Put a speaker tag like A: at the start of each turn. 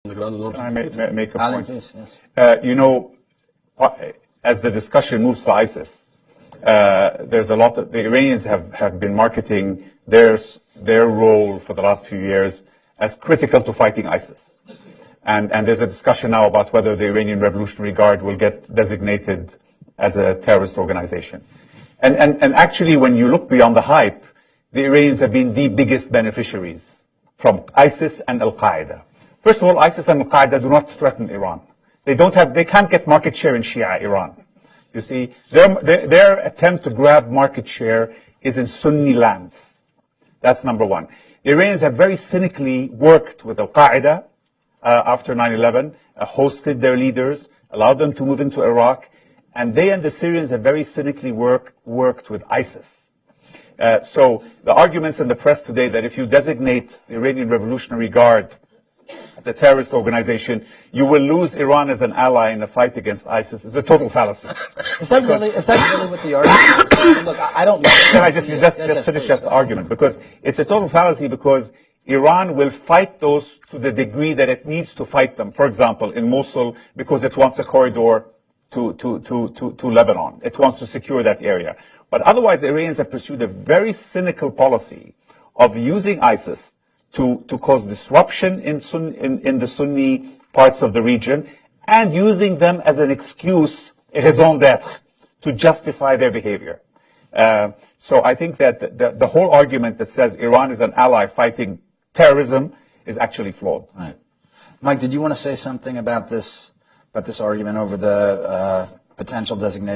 A: Can I make a point?
B: Please, yes.
A: You know, as the discussion moves to ISIS, there's a lot that the Iranians have been marketing their role for the last few years as critical to fighting ISIS. And there's a discussion now about whether the Iranian Revolutionary Guard will get designated as a terrorist organization. And actually, when you look beyond the hype, the Iranians have been the biggest beneficiaries from ISIS and Al-Qaeda. First of all, ISIS and Al-Qaeda do not threaten Iran. They can't get market share in Shia Iran. You see, their attempt to grab market share is in Sunni lands. That's number one. The Iranians have very cynically worked with Al-Qaeda after 9/11, hosted their leaders, allowed them to move into Iraq, and they and the Syrians have very cynically worked with ISIS. So the arguments in the press today that if you designate the Iranian Revolutionary Guard as a terrorist organization, you will lose Iran as an ally in the fight against ISIS is a total fallacy.
B: Is that really what the argument is? Look, I don't know.
A: Can I just finish that argument? Because it's a total fallacy, because Iran will fight those to the degree that it needs to fight them. For example, in Mosul, because it wants a corridor to Lebanon. It wants to secure that area. But otherwise, the Iranians have pursued a very cynical policy of using ISIS to cause disruption in the Sunni parts of the region, and using them as an excuse, raison d'être, to justify their behavior. So I think that the whole argument that says Iran is an ally fighting terrorism is actually flawed.
B: Right. Mike, did you want to say something about this argument over the potential designation